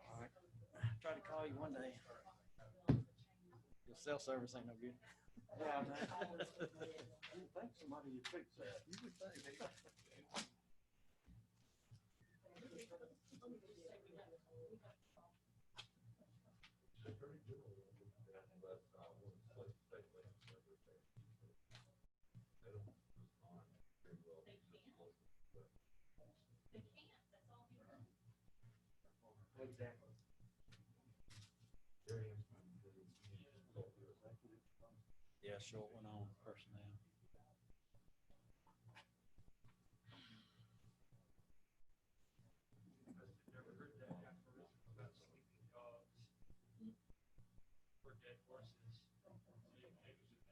All right. Try to call you one day. Your cell service ain't no good. Yeah, man. You think somebody would fix that? You would think. Exactly. Yeah, short one on personnel. Never heard that before about sleeping dogs or dead horses. Like their own investigation.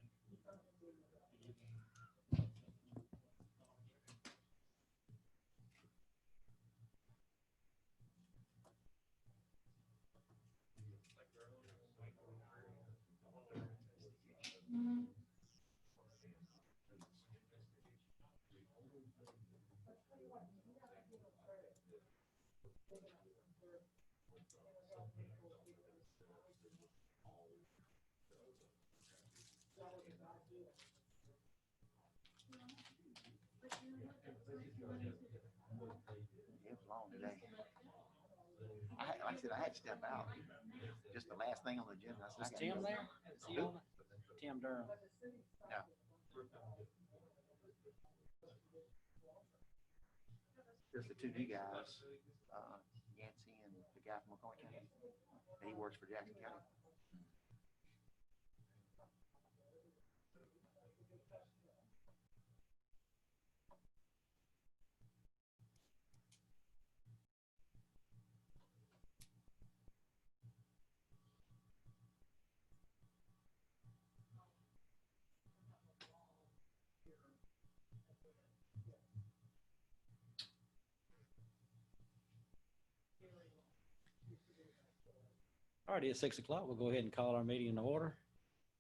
It was long today. Like I said, I had to step out. Just the last thing on the agenda. Is Tim there? Is he on it? Tim Durham. No. There's the two new guys, Yancey and the guy from Oconee County. And he works for Jackson County. All right, it's 6 o'clock. We'll go ahead and call our meeting in order.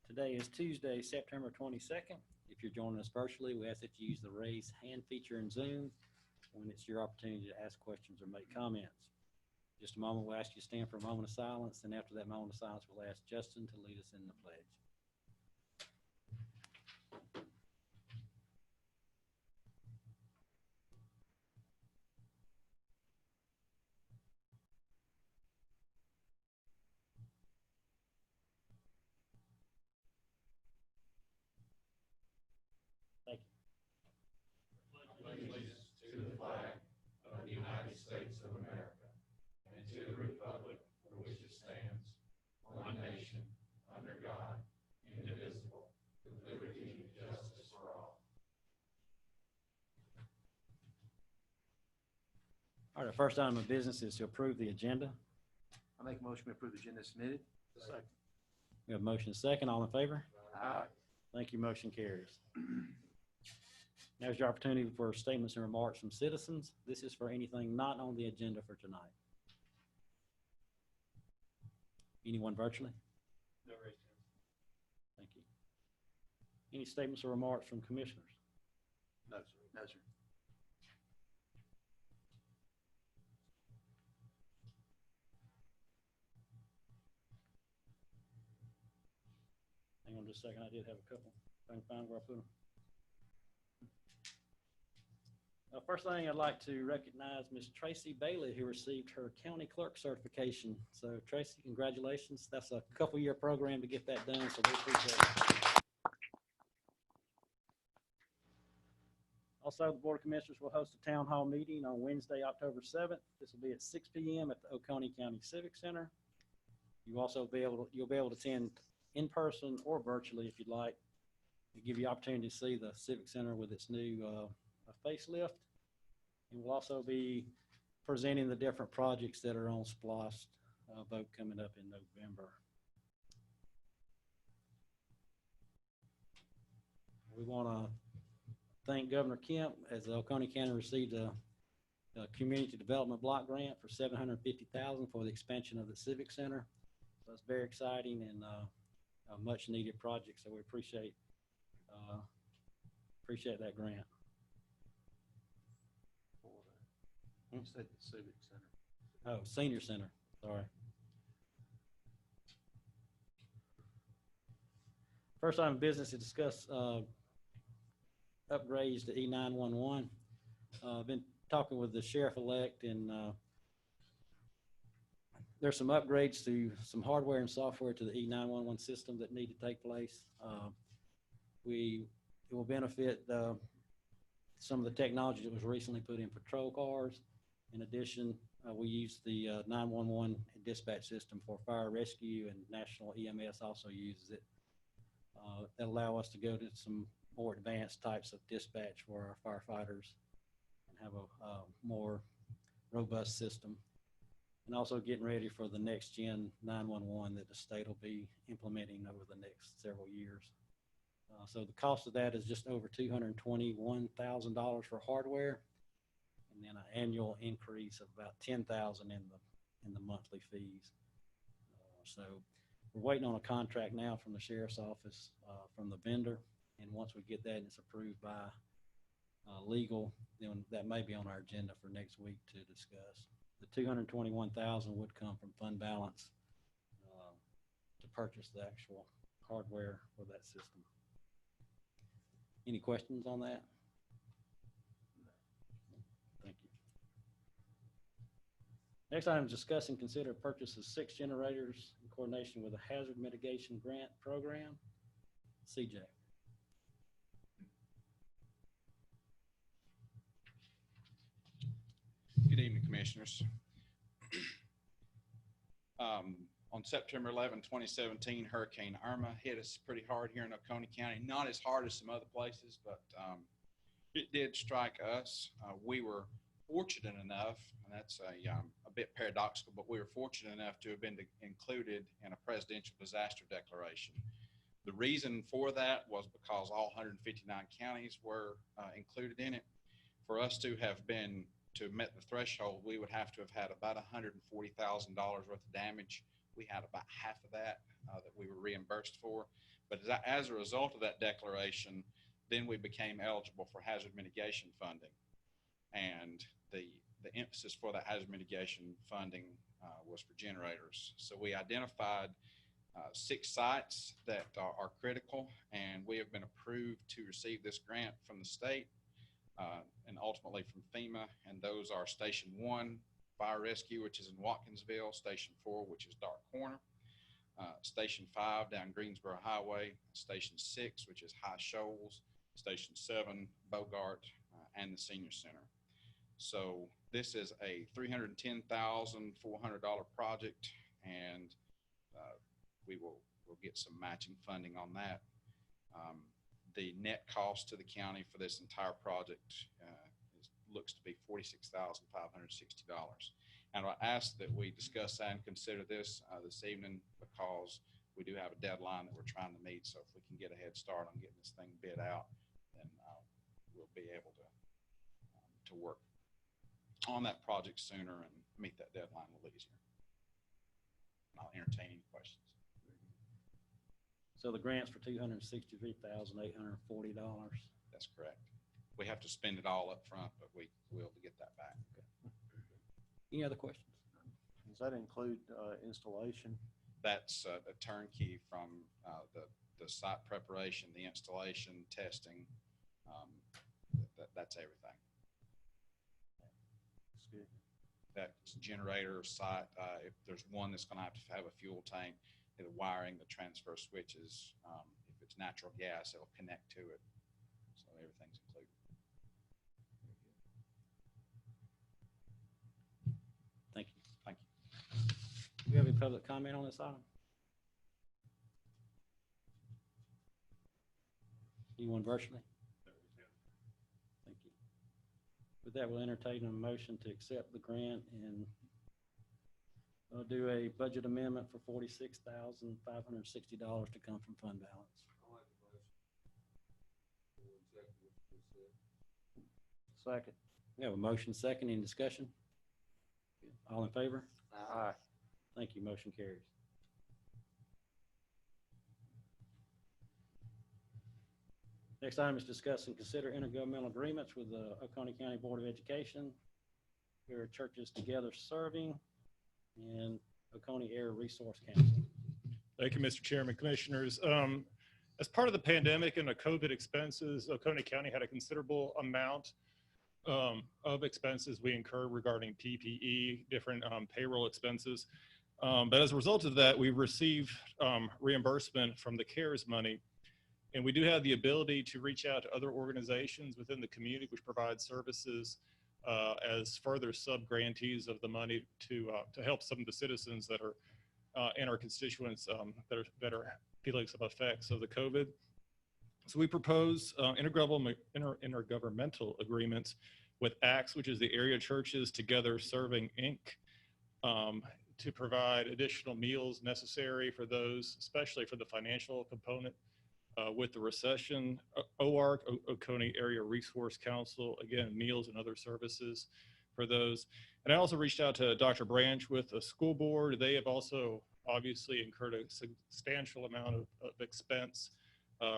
Today is Tuesday, September 22nd. If you're joining us virtually, we ask that you use the raise hand feature in Zoom when it's your opportunity to ask questions or make comments. Just a moment, we'll ask you to stand for a moment of silence, and after that moment of silence, we'll ask Justin to lead us in the pledge. Thank you. Allegiance to the flag of the United States of America and to the republic for which it stands, one nation, under God, indivisible, with liberty and justice for all. All right, our first item of business is to approve the agenda. I make a motion to approve the agenda submitted. Second. We have a motion and a second. All in favor? Aye. Thank you. Motion carries. Now's your opportunity for statements and remarks from citizens. This is for anything not on the agenda for tonight. Anyone virtually? No raised hands. Thank you. Any statements or remarks from commissioners? No, sir. No, sir. Hang on just a second, I did have a couple. If I can find where I put them. First thing, I'd like to recognize Ms. Tracy Bailey, who received her county clerk certification. So Tracy, congratulations. That's a couple-year program to get that done, so we appreciate it. Also, the Board of Commissioners will host a town hall meeting on Wednesday, October 7th. This will be at 6 p.m. at the Oconee County Civic Center. You'll be able to attend in person or virtually if you'd like. It'll give you opportunity to see the Civic Center with its new facelift. And we'll also be presenting the different projects that are on SPLOST vote coming up in November. We want to thank Governor Kemp as Oconee County received a community development block grant for $750,000 for the expansion of the Civic Center. So it's very exciting and a much needed project. So we appreciate that grant. You said the Civic Center. Oh, Senior Center, sorry. First item of business to discuss upgrades to E911. I've been talking with the sheriff-elect, and there's some upgrades to some hardware and software to the E911 system that need to take place. It will benefit some of the technology that was recently put in patrol cars. In addition, we use the 911 dispatch system for fire rescue, and National EMS also uses it. That allow us to go to some more advanced types of dispatch for our firefighters and have a more robust system. And also getting ready for the next gen 911 that the state will be implementing over the next several years. So the cost of that is just over $221,000 for hardware, and then an annual increase of about $10,000 in the monthly fees. So we're waiting on a contract now from the sheriff's office from the vendor, and once we get that and it's approved by legal, then that may be on our agenda for next week to discuss. The $221,000 would come from fund balance to purchase the actual hardware for that system. Any questions on that? Thank you. Next item is discuss and consider purchase of 6 generators in coordination with a hazard mitigation grant program. CJ. Good evening, Commissioners. On September 11, 2017, Hurricane Irma hit us pretty hard here in Oconee County. Not as hard as some other places, but it did strike us. We were fortunate enough, and that's a bit paradoxical, but we were fortunate enough to have been included in a presidential disaster declaration. The reason for that was because all 159 counties were included in it. For us to have met the threshold, we would have to have had about $140,000 worth of damage. We had about half of that that we were reimbursed for. But as a result of that declaration, then we became eligible for hazard mitigation funding. And the emphasis for that hazard mitigation funding was for generators. So we identified 6 sites that are critical, and we have been approved to receive this grant from the state and ultimately from FEMA. And those are Station 1, Fire Rescue, which is in Watkinsville, Station 4, which is Dark Corner, Station 5 down Greensboro Highway, Station 6, which is High Shoals, Station 7, Bogart, and the Senior Center. So this is a $310,400 project, and we'll get some matching funding on that. The net cost to the county for this entire project looks to be $46,560. And I ask that we discuss that and consider this evening, because we do have a deadline that we're trying to meet. So if we can get a head start on getting this thing bid out, then we'll be able to work on that project sooner and meet that deadline a little easier. I'll entertain any questions. So the grant's for $263,840. That's correct. We have to spend it all up front, but we will get that back. Any other questions? Does that include installation? That's a turnkey from the site preparation, the installation, testing. That's everything. That's good. That generator site, if there's one that's going to have a fuel tank, the wiring, the transfer switches, if it's natural gas, it'll connect to it. So everything's included. Thank you. Thank you. Do we have any public comment on this item? Anyone virtually? Thank you. With that, we'll entertain a motion to accept the grant and do a budget amendment for $46,560 to come from fund balance. Second. We have a motion second. Any discussion? All in favor? Aye. Thank you. Motion carries. Next item is discuss and consider intergovernmental agreements with the Oconee County Board of Education, where are churches together serving, and Oconee Area Resource Council. Thank you, Mr. Chairman, Commissioners. As part of the pandemic and the COVID expenses, Oconee County had a considerable amount of expenses we incurred regarding PPE, different payroll expenses. But as a result of that, we received reimbursement from the CARES money. And we do have the ability to reach out to other organizations within the community which provide services as further sub-grantees of the money to help some of the citizens that are and our constituents that are feeling some effects of the COVID. So we propose intergovernmental agreements with ACTS, which is the Area Churches Together Serving, Inc., to provide additional meals necessary for those, especially for the financial component with the recession. OARC, Oconee Area Resource Council, again, meals and other services for those. And I also reached out to Dr. Branch with the school board. They have also obviously incurred a substantial amount of expense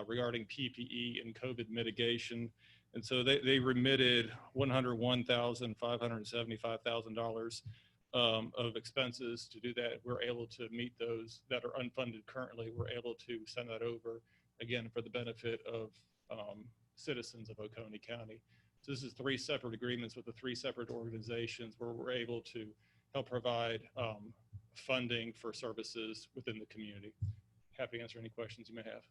regarding PPE and COVID mitigation. And so they remitted $101,575,000 of expenses to do that. We're able to meet those that are unfunded currently. We're able to send that over, again, for the benefit of citizens of Oconee County. So this is 3 separate agreements with the 3 separate organizations where we're able to help provide funding for services within the community. Happy to answer any questions you may have.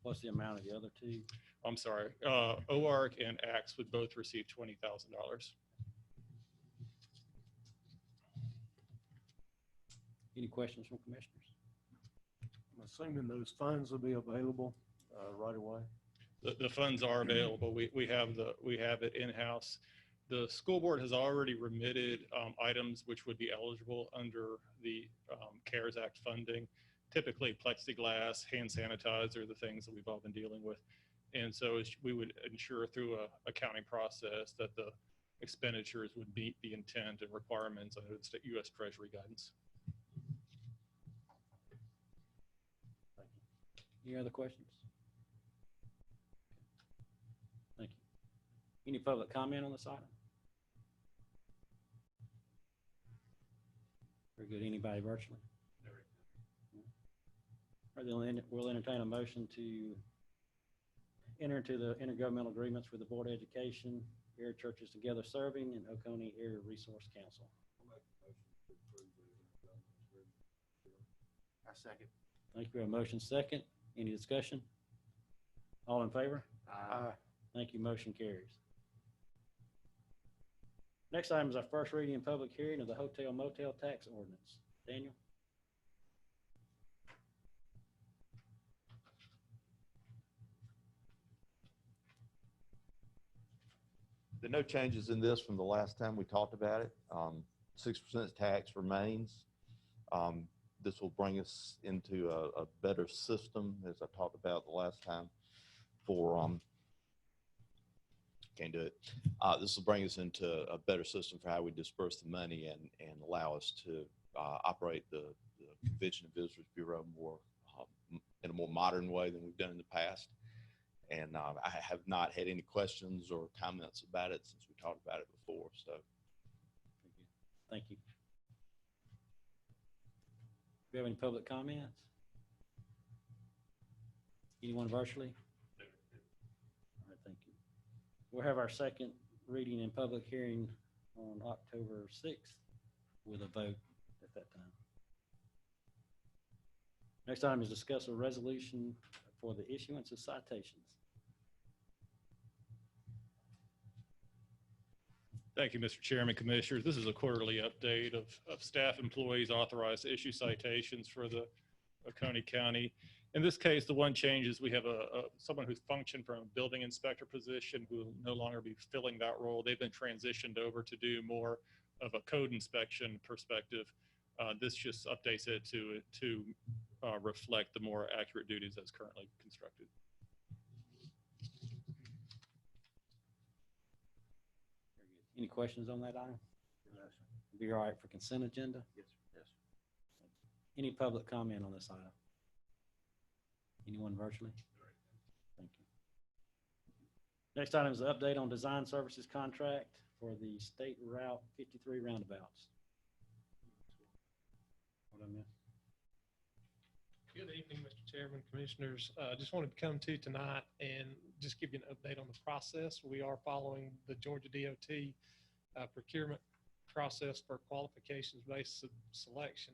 What's the amount of the other two? I'm sorry, OARC and ACTS would both receive $20,000. Any questions from commissioners? I'm assuming those funds will be available right away. The funds are available. We have it in-house. The school board has already remitted items which would be eligible under the CARES Act funding, typically plexiglass, hand sanitizer, the things that we've all been dealing with. And so we would ensure through a accounting process that the expenditures would meet the intent and requirements under the U.S. Treasury guidance. Thank you. Any other questions? Thank you. Any public comment on this item? Very good. Anybody virtually? All right, then we'll entertain a motion to enter into the intergovernmental agreements with the Board of Education, Area Churches Together Serving, and Oconee Area Resource Council. I second. Thank you. We have a motion second. Any discussion? All in favor? Aye. Thank you. Motion carries. Next item is our first reading and public hearing of the hotel motel tax ordinance. Daniel? There are no changes in this from the last time we talked about it. 6% tax remains. This will bring us into a better system, as I talked about the last time, for can't do it. This will bring us into a better system for how we disperse the money and allow us to operate the Convention and Visitors Bureau more in a more modern way than we've done in the past. And I have not had any questions or comments about it since we talked about it before. So, Thank you. Do you have any public comments? Anyone virtually? All right, thank you. We'll have our second reading and public hearing on October 6th with a vote at that time. Next item is discuss a resolution for the issuance of citations. Thank you, Mr. Chairman, Commissioners. This is a quarterly update of staff employees authorized to issue citations for the Oconee County. In this case, the one change is we have someone who's functioned from a building inspector position who will no longer be filling that role. They've been transitioned over to do more of a code inspection perspective. This just updates it to reflect the more accurate duties as currently constructed. Any questions on that item? Be all right for consent agenda? Yes, yes. Any public comment on this item? Anyone virtually? Thank you. Next item is an update on design services contract for the State Route 53 roundabouts. What I missed? Good evening, Mr. Chairman, Commissioners. I just wanted to come to you tonight and just give you an update on the process. We are following the Georgia DOT procurement process for qualifications-based selection.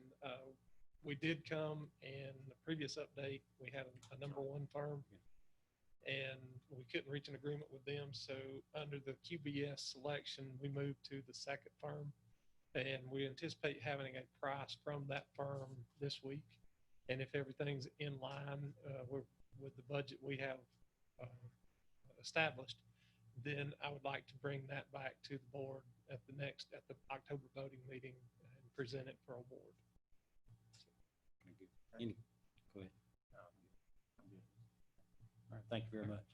We did come in the previous update, we had a number one firm and we couldn't reach an agreement with them. So under the QBS selection, we moved to the second firm and we anticipate having a price from that firm this week. And if everything's in line with the budget we have established, then I would like to bring that back to the board at the October voting meeting and present it for award. Thank you. Go ahead. All right, thank you very much.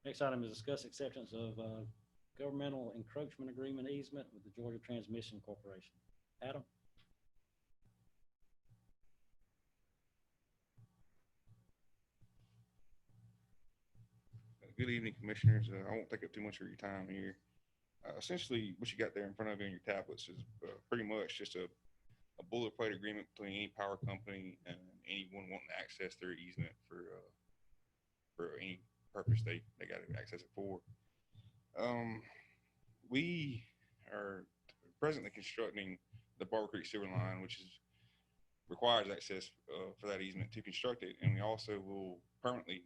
Next item is discuss acceptance of governmental encroachment agreement easement with the Georgia Transmission Corporation. Adam? Good evening, Commissioners. I won't take up too much of your time here. Essentially, what you got there in front of you on your tablets is pretty much just a boilerplate agreement between any power company and anyone wanting to access their easement for any purpose they got to access it for. We are presently constructing the Barber Creek sewer line, which requires access for that easement to construct it, and we also will permanently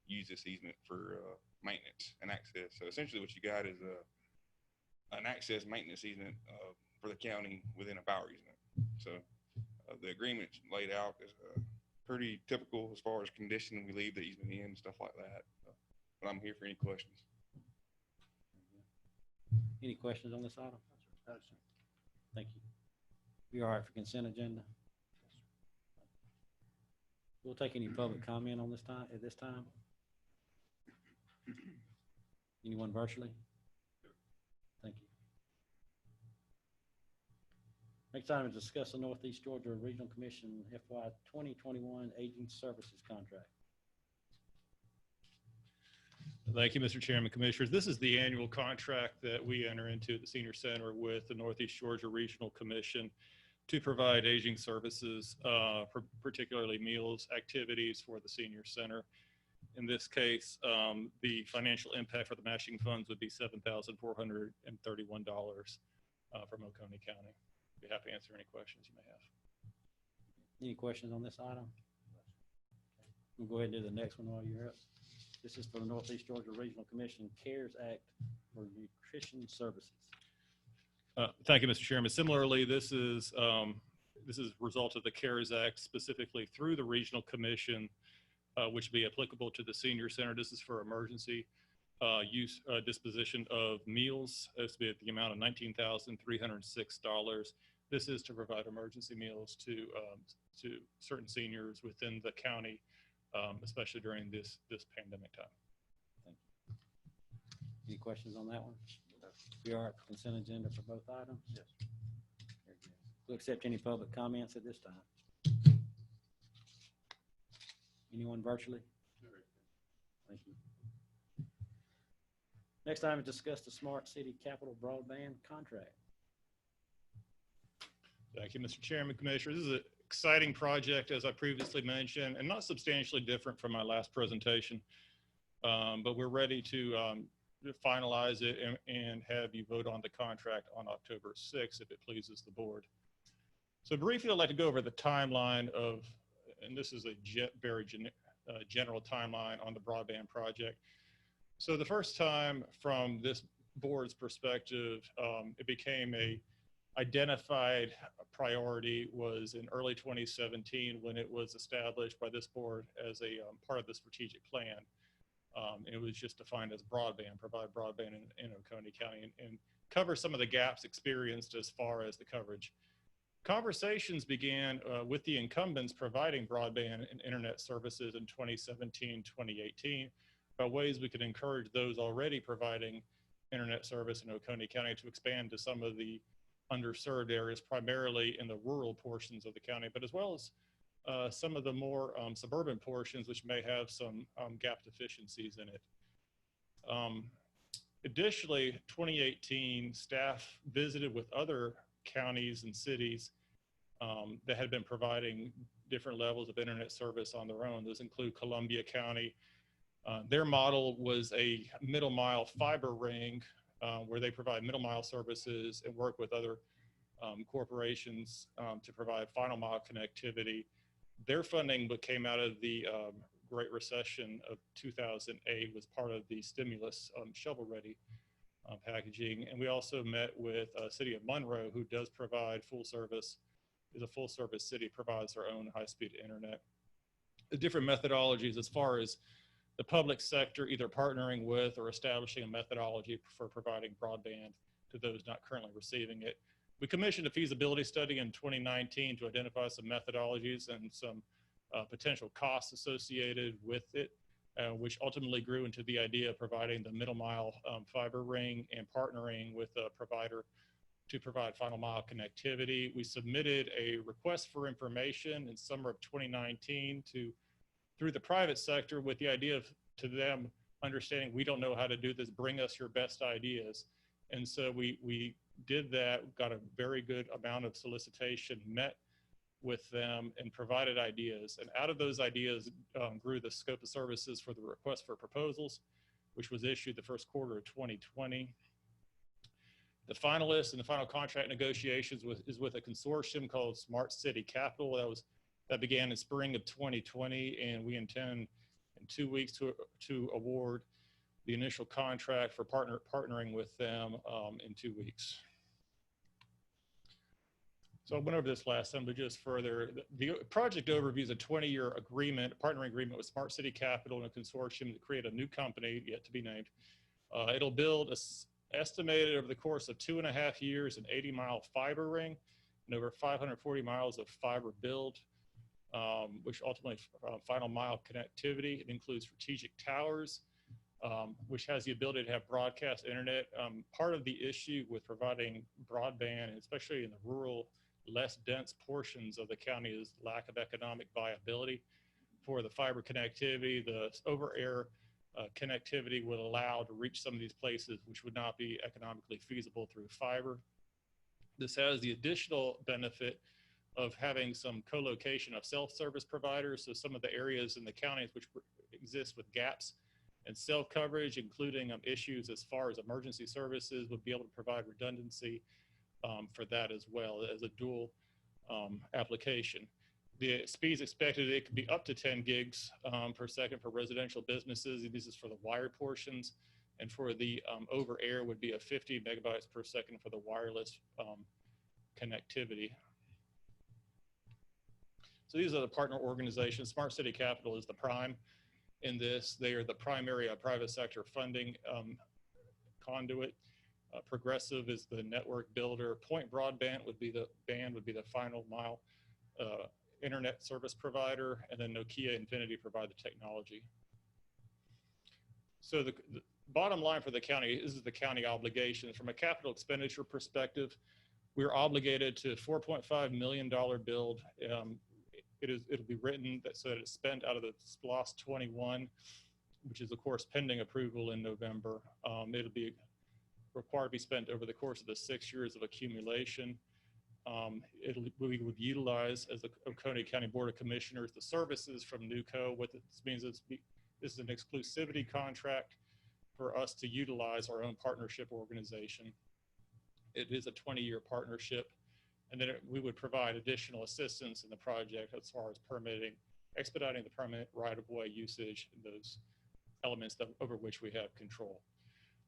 use this easement for maintenance and access. So essentially what you got is an access maintenance easement for the county within a power easement. So the agreement laid out is pretty typical as far as condition we leave the easement in and stuff like that. But I'm here for any questions. Any questions on this item? No, sir. Thank you. You all right for consent agenda? We'll take any public comment on this time at this time. Anyone virtually? Thank you. Next item is discuss the Northeast Georgia Regional Commission FY 2021 Aging Services Contract. Thank you, Mr. Chairman, Commissioners. This is the annual contract that we enter into at the Senior Center with the Northeast Georgia Regional Commission to provide aging services, particularly meals, activities for the Senior Center. In this case, the financial impact for the matching funds would be $7,431 from Oconee County. Be happy to answer any questions you may have. Any questions on this item? We'll go ahead and do the next one while you're up. This is for the Northeast Georgia Regional Commission CARES Act for Nutrition Services. Thank you, Mr. Chairman. Similarly, this is a result of the CARES Act, specifically through the Regional Commission, which will be applicable to the Senior Center. This is for emergency use disposition of meals. This will be at the amount of $19,306. This is to provide emergency meals to certain seniors within the county, especially during this pandemic time. Thank you. Any questions on that one? We are at the consent agenda for both items? Yes. Very good. We'll accept any public comments at this time. Anyone virtually? Thank you. Next item is discuss the Smart City Capital Broadband contract. Thank you, Mr. Chairman, Commissioners. This is an exciting project, as I previously mentioned, and not substantially different from my last presentation. But we're ready to finalize it and have you vote on the contract on October 6th, if it pleases the board. So briefly, I'd like to go over the timeline of, and this is a very general timeline on the broadband project. So the first time from this board's perspective, it became a identified priority was in early 2017 when it was established by this board as a part of the strategic plan. It was just defined as broadband, provide broadband in Oconee County and cover some of the gaps experienced as far as the coverage. Conversations began with the incumbents providing broadband and internet services in 2017, 2018 about ways we could encourage those already providing internet service in Oconee County to expand to some of the underserved areas, primarily in the rural portions of the county, but as well as some of the more suburban portions, which may have some gap deficiencies in it. Additionally, 2018, staff visited with other counties and cities that had been providing different levels of internet service on their own. Those include Columbia County. Their model was a middle mile fiber ring where they provide middle mile services and work with other corporations to provide final mile connectivity. Their funding that came out of the Great Recession of 2008 was part of the stimulus shovel-ready packaging. And we also met with City of Monroe, who does provide full service, is a full service city, provides their own high-speed internet. The different methodologies as far as the public sector either partnering with or establishing a methodology for providing broadband to those not currently receiving it. We commissioned a feasibility study in 2019 to identify some methodologies and some potential costs associated with it, which ultimately grew into the idea of providing the middle mile fiber ring and partnering with a provider to provide final mile connectivity. We submitted a request for information in summer of 2019 through the private sector with the idea of to them understanding we don't know how to do this, bring us your best ideas. And so we did that, got a very good amount of solicitation, met with them and provided ideas. And out of those ideas grew the scope of services for the request for proposals, which was issued the first quarter of 2020. The finalists and the final contract negotiations is with a consortium called Smart City Capital. That began in spring of 2020, and we intend in 2 weeks to award the initial contract for partnering with them in 2 weeks. So I went over this last time, but just further, the project overview is a 20-year agreement, a partnering agreement with Smart City Capital and a consortium to create a new company yet to be named. It'll build estimated over the course of 2.5 years an 80-mile fiber ring and over 540 miles of fiber build. Which ultimately final mile connectivity. It includes strategic towers, which has the ability to have broadcast internet. Part of the issue with providing broadband, especially in the rural, less dense portions of the county, is lack of economic viability for the fiber connectivity. The over-air connectivity would allow to reach some of these places, which would not be economically feasible through fiber. This has the additional benefit of having some co-location of self-service providers. So some of the areas in the counties which exist with gaps in cell coverage, including issues as far as emergency services, would be able to provide redundancy for that as well as a dual application. The speeds expected, it could be up to 10 gigs per second for residential businesses. This is for the wired portions. And for the over air would be a 50 megabytes per second for the wireless connectivity. So these are the partner organizations. Smart City Capital is the prime in this. They are the primary private sector funding conduit. Progressive is the network builder. Point Broadband would be the final mile internet service provider, and then Nokia Infinity provide the technology. So the bottom line for the county, this is the county obligation. From a capital expenditure perspective, we're obligated to $4.5 million build. It'll be written so that it's spent out of the SPLOST 21, which is of course pending approval in November. It'll be required to be spent over the course of the 6 years of accumulation. We would utilize, as the Oconee County Board of Commissioners, the services from NUCO. What this means is this is an exclusivity contract for us to utilize our own partnership organization. It is a 20-year partnership, and then we would provide additional assistance in the project as far as permitting, expediting the permit, right-of-way usage, and those elements over which we have control.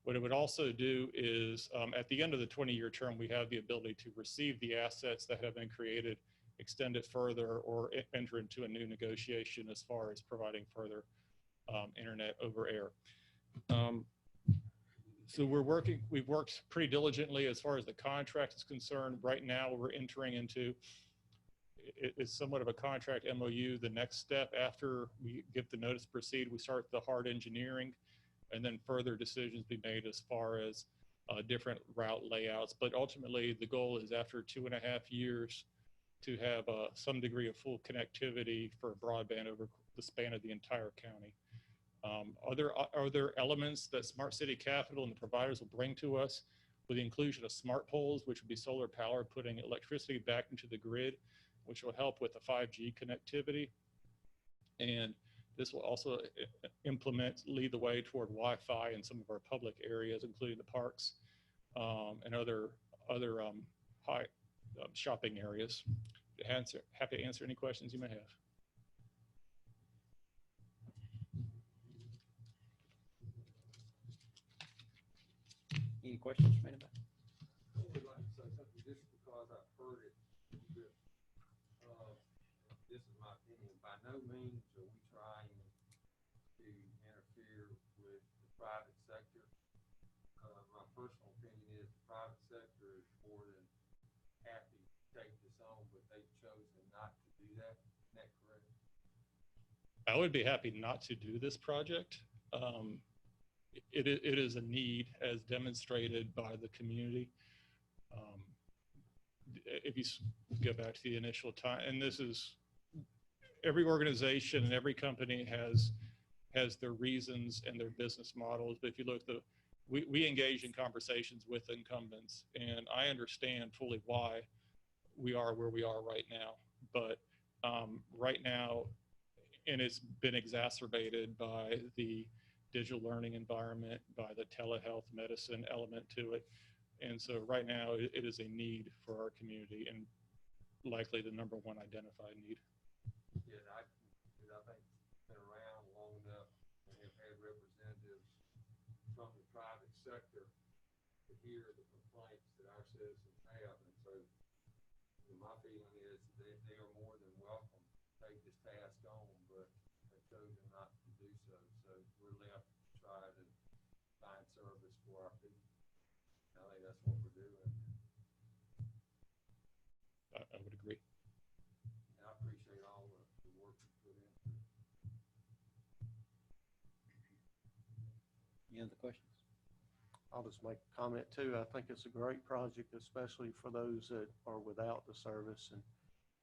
What it would also do is, at the end of the 20-year term, we have the ability to receive the assets that have been created, extend it further, or enter into a new negotiation as far as providing further internet over air. So we've worked pretty diligently as far as the contract is concerned. Right now, we're entering into, it's somewhat of a contract MOU. The next step after we give the notice to proceed, we start the hard engineering, and then further decisions be made as far as different route layouts. But ultimately, the goal is after 2.5 years to have some degree of full connectivity for broadband over the span of the entire county. Are there elements that Smart City Capital and the providers will bring to us with the inclusion of smart poles, which would be solar powered, putting electricity back into the grid, which will help with the 5G connectivity. And this will also lead the way toward Wi-Fi in some of our public areas, including the parks and other high shopping areas. Happy to answer any questions you may have. Any questions from anybody? I would like to say something just because I've heard it. This is my opinion. By no means are we trying to interfere with the private sector. My personal opinion is the private sector is more than happy to take this on, but they've chosen not to do that. Isn't that correct? I would be happy not to do this project. It is a need as demonstrated by the community. If you go back to the initial time, and this is, every organization and every company has their reasons and their business models. But if you look, we engage in conversations with incumbents, and I understand fully why we are where we are right now. But right now, and it's been exacerbated by the digital learning environment, by the telehealth medicine element to it. And so right now it is a need for our community, and likely the #1 identified need. Yeah, I think it's been around long enough and have had representatives from the private sector to hear the complaints that our citizens have. And so my feeling is that they are more than welcome to take this task on, but they've chosen not to do so. So we're left to try to find service for our people. I think that's what we're doing. I would agree. And I appreciate all the work you put into it. Any other questions? I'll just make a comment too. I think it's a great project, especially for those that are without the service. And,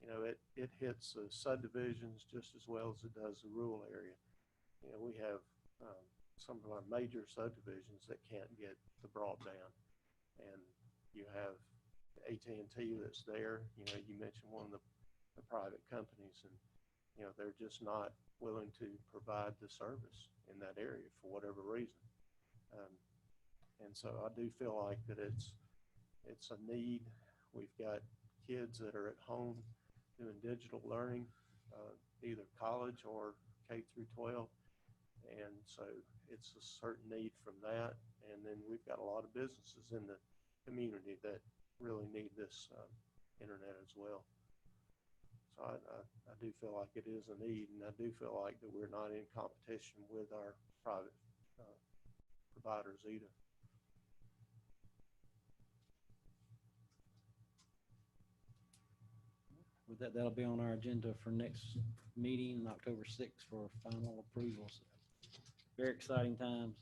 you know, it hits the subdivisions just as well as it does the rural area. You know, we have some of our major subdivisions that can't get the broadband. And you have AT&T that's there. You know, you mentioned one of the private companies, and, you know, they're just not willing to provide the service in that area for whatever reason. And so I do feel like that it's a need. We've got kids that are at home doing digital learning, either college or K through 12. And so it's a certain need from that. And then we've got a lot of businesses in the community that really need this internet as well. So I do feel like it is a need, and I do feel like that we're not in competition with our private providers either. With that, that'll be on our agenda for next meeting, October 6th, for final approvals. Very exciting times.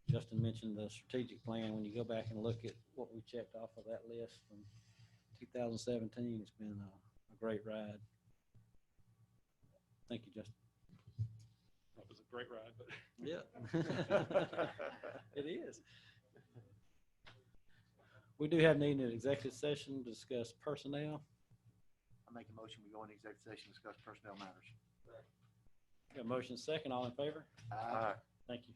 Justin mentioned the strategic plan. When you go back and look at what we checked off of that list from 2017, it's been a great ride. Thank you, Justin. That was a great ride, but Yeah. It is. We do have need an executive session to discuss personnel. I make a motion, we go into executive session, discuss personnel matters. Got a motion second, all in favor? Aye. Thank you.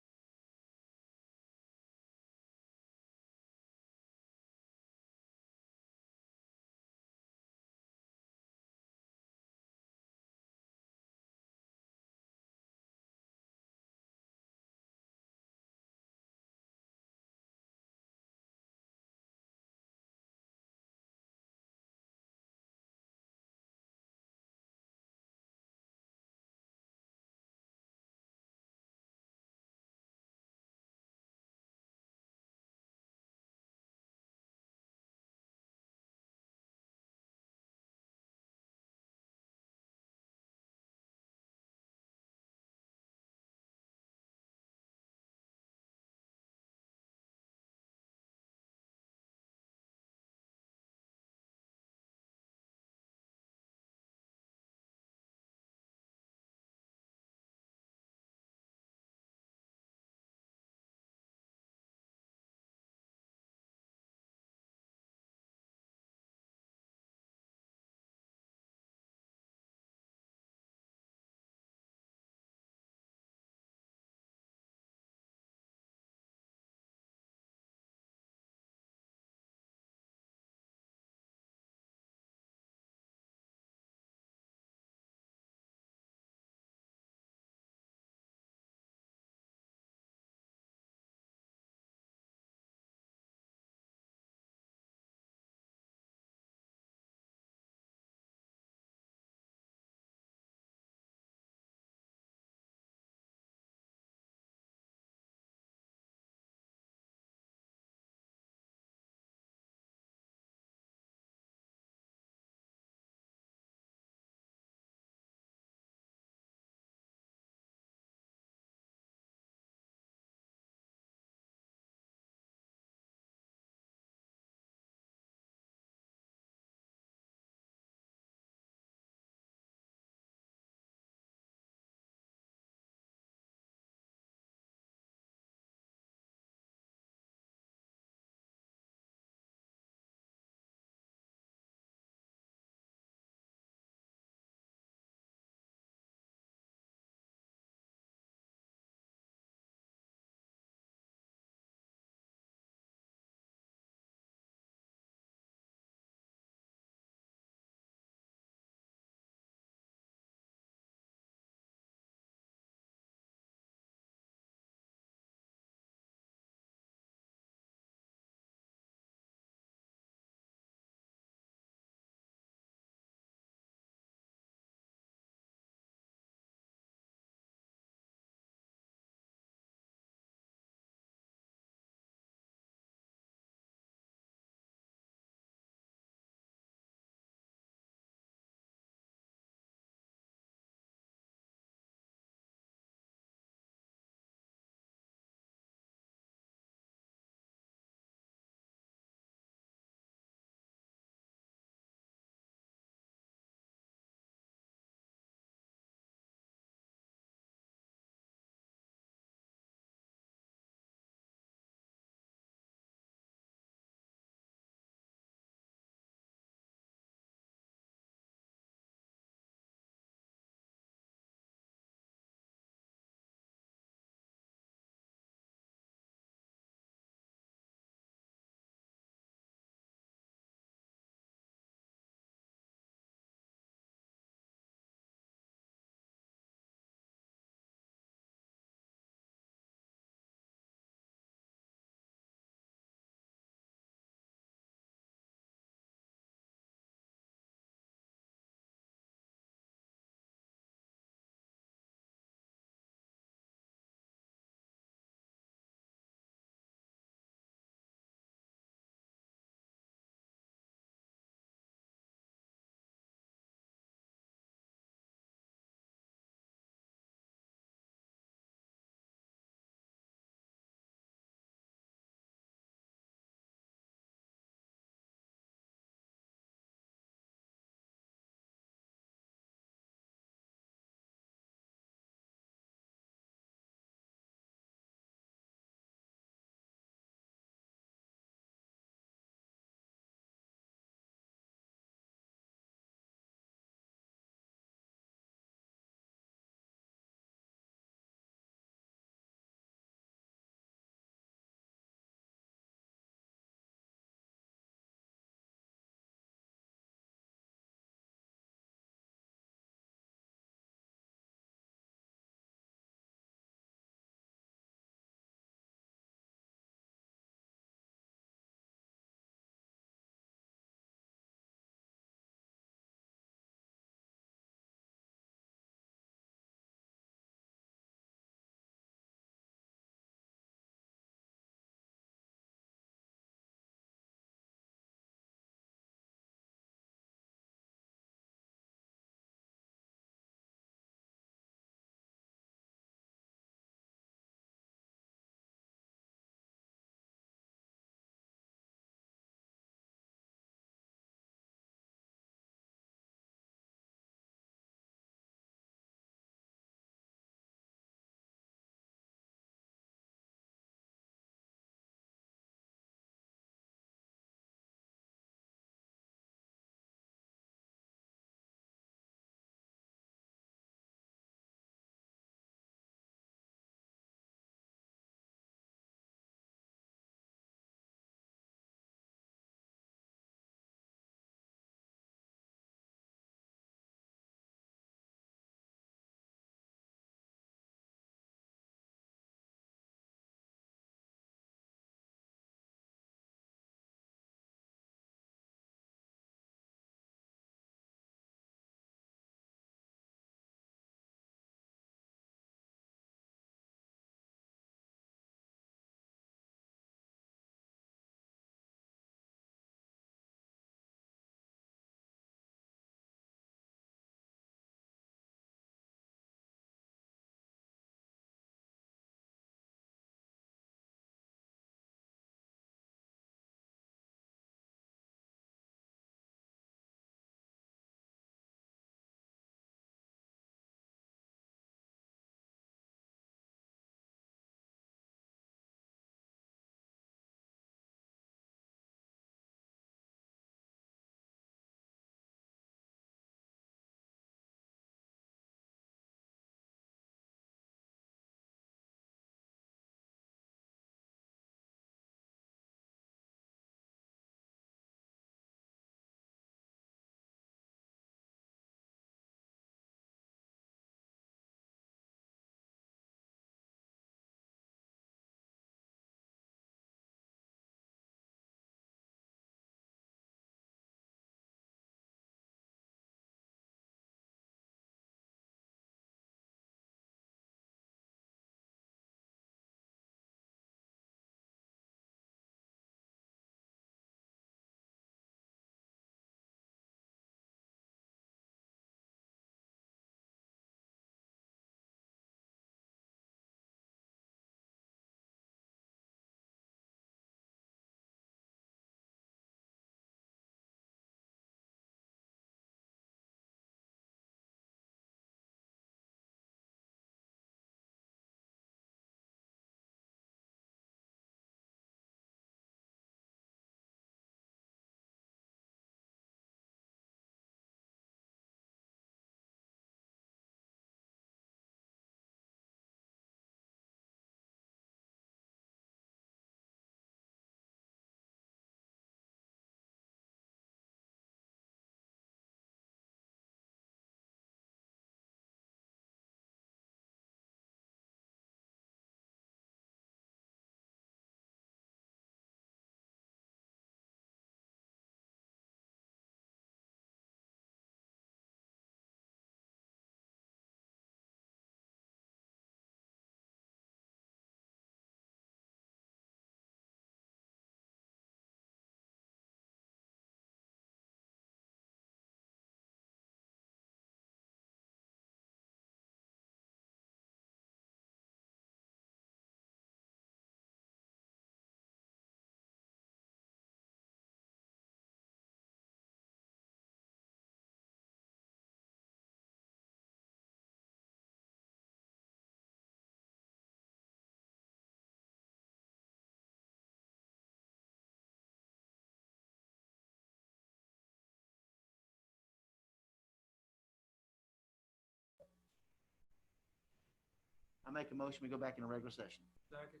make a motion, we go back into regular session. Second.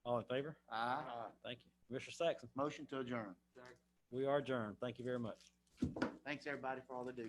All in favor? Aye. Thank you. Commissioner Saxon, Motion to adjourn. we are adjourned. Thank you very much. Thanks, everybody, for all they do.